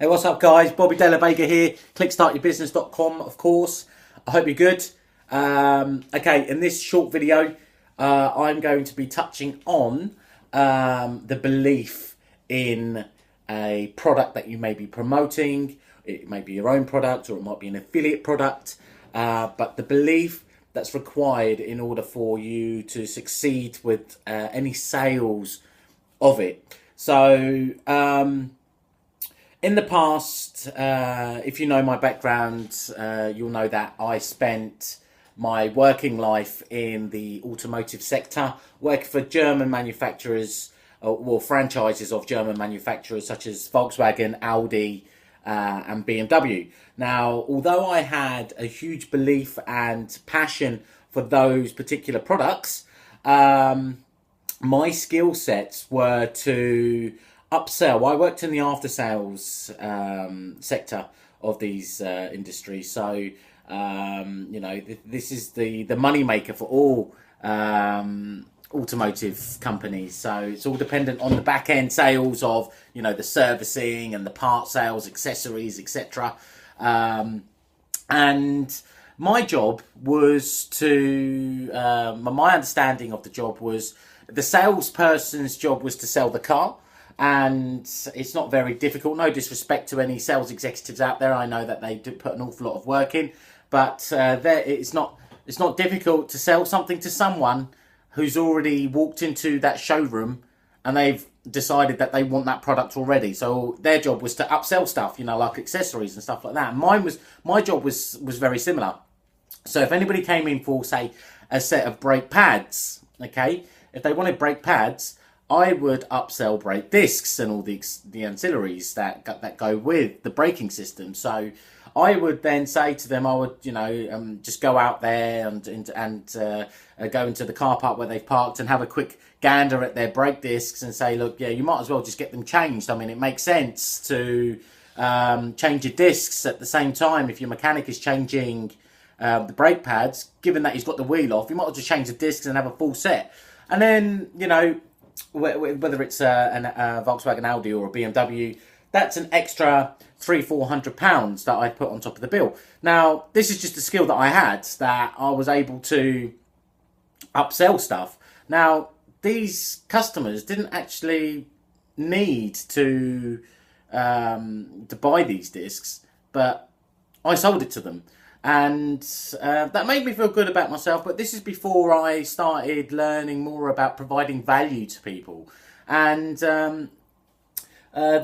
Hey, what's up, guys? Bobby De La Vega here, clickstartyourbusiness.com, of course. I hope you're good. Okay, in this short video, I'm going to be touching on the belief in a product that you may be promoting. It may be your own product or it might be an affiliate product, but the belief that's required in order for you to succeed with any sales of it. So, in the past, if you know my background, you'll know that I spent my working life in the automotive sector, working for German manufacturers, well, franchises of German manufacturers such as Volkswagen, Audi, and BMW. Now, although I had a huge belief and passion for those particular products, my skill sets were to upsell. I worked in the after sales sector of these industries, so this is the moneymaker for all automotive companies. So it's all dependent on the back end sales of the servicing and the part sales, accessories, etc. And my job was to my understanding of the job was the salesperson's job was to sell the car. And it's not very difficult. No disrespect to any sales executives out there. I know that they do put an awful lot of work in, but it's not difficult to sell something to someone who's already walked into that showroom and they've decided that they want that product already. So their job was to upsell stuff, like accessories and stuff like that. And my job was very similar. So if anybody came in for, say, a set of brake pads, okay, if they wanted brake pads, I would upsell brake discs and all the ancillaries that go with the braking system. So I would then say to them, I would just go out there and go into the car park where they've parked and have a quick gander at their brake discs and say, look, yeah, you might as well just get them changed. I mean, it makes sense to change your discs at the same time if your mechanic is changing the brake pads. Given that he's got the wheel off, you might as well just change the discs and have a full set. And then whether it's a Volkswagen, Audi or a BMW, that's an extra £300-400 that I put on top of the bill. Now, this is just a skill that I had, that I was able to upsell stuff. Now, these customers didn't actually need to buy these discs, but I sold it to them. And that made me feel good about myself, but this is before I started learning more about providing value to people. And the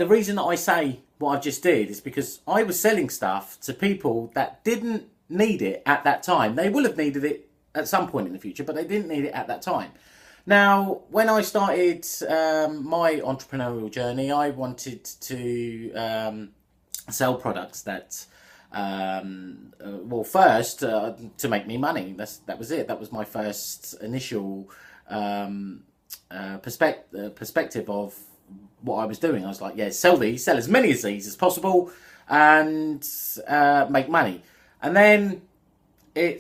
reason that I say what I just did is because I was selling stuff to people that didn't need it at that time. They will have needed it at some point in the future, but they didn't need it at that time. Now, when I started my entrepreneurial journey, I wanted to sell products that first to make me money. That was it. That was my first initial perspective of what I was doing. I was like, yeah, sell as many of these as possible and make money. And then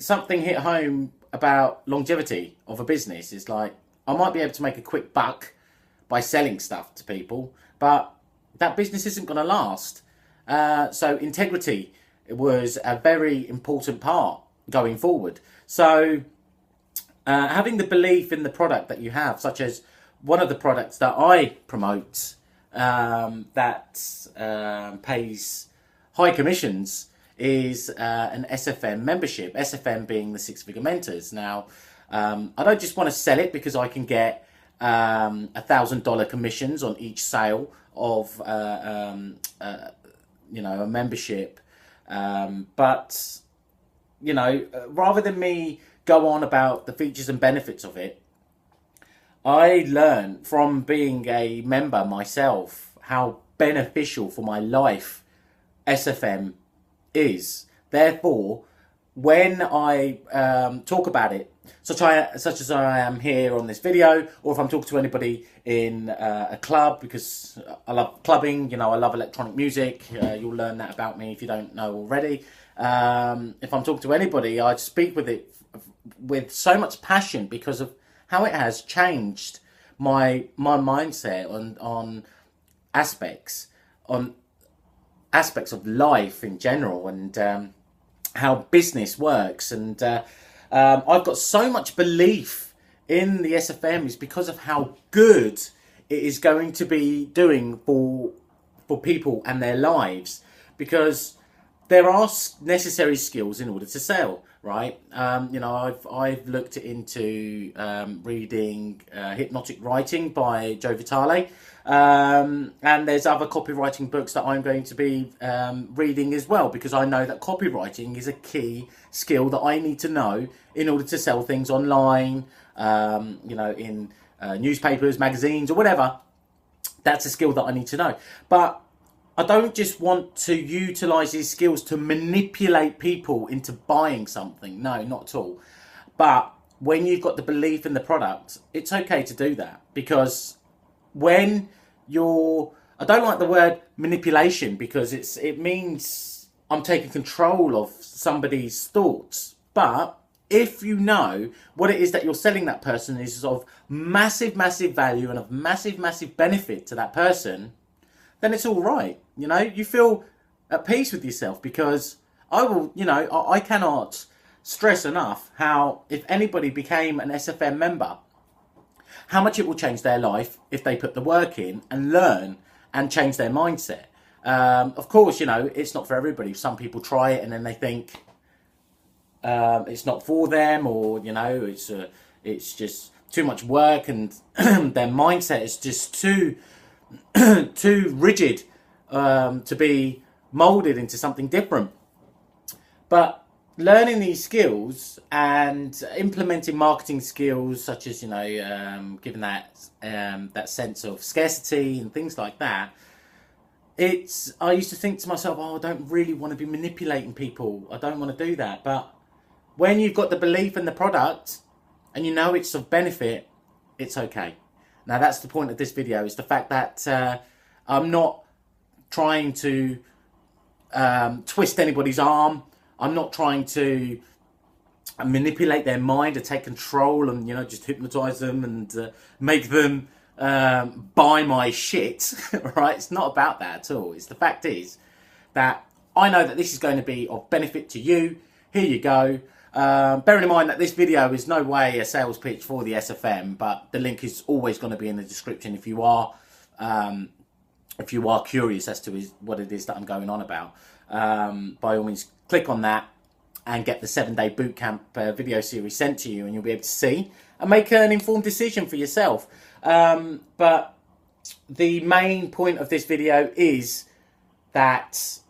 something hit home about longevity of a business. It's like, I might be able to make a quick buck by selling stuff to people, but that business isn't going to last. So integrity, it was a very important part going forward. So having the belief in the product that you have, such as one of the products that I promote that pays high commissions, is an SFM membership, SFM being the six-figure mentors. Now, I don't just want to sell it because I can get $1,000 commissions on each sale of a membership. But rather than me go on about the features and benefits of it, I learned from being a member myself how beneficial for my life SFM is. Therefore, when I talk about it, such as I am here on this video, or if I'm talking to anybody in a club, because I love clubbing, I love electronic music, you'll learn that about me if you don't know already. If I'm talking to anybody, I speak with it with so much passion because of how it has changed my mindset on aspects, on aspects of life in general, and how business works. And I've got so much belief in the SFM is because of how good it is going to be doing for people and their lives, because there are necessary skills in order to sell, right? I've looked into reading Hypnotic Writing by Joe Vitale, and there's other copywriting books that I'm going to be reading as well, because I know that copywriting is a key skill that I need to know in order to sell things online, in newspapers, magazines, or whatever. That's a skill that I need to know. But I don't just want to utilise these skills to manipulate people into buying something. No, not at all. But when you've got the belief in the product, it's okay to do that. Because when I don't like the word manipulation, because it means I'm taking control of somebody's thoughts. But if you know what it is that you're selling that person is of massive, massive value and of massive, massive benefit to that person, then it's all right. You feel at peace with yourself, because I cannot stress enough how, if anybody became an SFM member, how much it will change their life if they put the work in and learn and change their mindset. Of course, it's not for everybody. Some people try it and then they think it's not for them, or it's just too much work, and their mindset is just too rigid to be molded into something different. But learning these skills and implementing marketing skills, such as giving that sense of scarcity and things like that, I used to think to myself, I don't really want to be manipulating people. I don't want to do that. But when you've got the belief in the product and it's of benefit, it's okay. Now, that's the point of this video, is the fact that I'm not trying to twist anybody's arm. I'm not trying to manipulate their mind or take control and, just hypnotise them and make them buy my shit, right? It's not about that at all. The fact is that I know that this is going to be of benefit to you. Here you go. Bearing in mind that this video is no way a sales pitch for the SFM, but the link is always going to be in the description if you are curious as to what it is that I'm going on about. By all means, click on that and get the 7-day bootcamp video series sent to you, and you'll be able to see and make an informed decision for yourself. But the main point of this video is that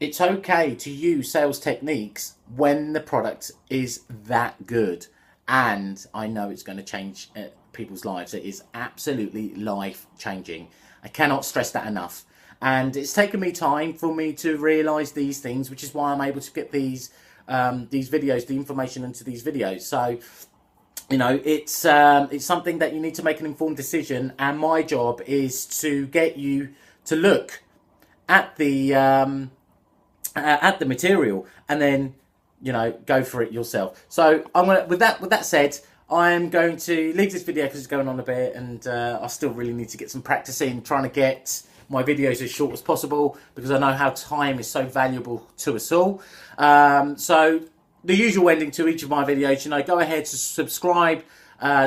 it's okay to use sales techniques when the product is that good. And I know it's going to change people's lives. It is absolutely life-changing. I cannot stress that enough. And it's taken me time for me to realise these things, which is why I'm able to get these videos, the information into these videos. So, it's something that you need to make an informed decision. And my job is to get you to look at the material and then go for it yourself. So with that said, I'm going to leave this video because it's going on a bit, and I still really need to get some practice in trying to get my videos as short as possible, because I know how time is so valuable to us all. So the usual ending to each of my videos, go ahead to subscribe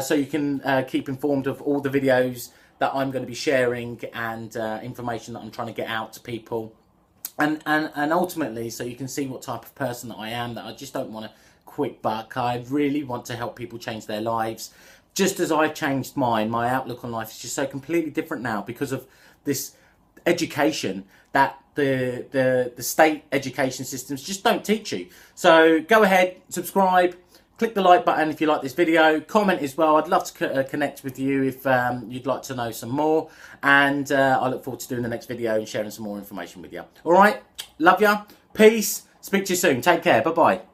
so you can keep informed of all the videos that I'm going to be sharing and information that I'm trying to get out to people. And ultimately, so you can see what type of person that I am, that I just don't want a quick buck. I really want to help people change their lives. Just as I've changed mine, my outlook on life is just so completely different now because of this education that the state education systems just don't teach you. So go ahead, subscribe, click the like button if you like this video, comment as well. I'd love to connect with you if you'd like to know some more, and I look forward to doing the next video and sharing some more information with you. All right, love ya, peace, speak to you soon, take care, bye bye.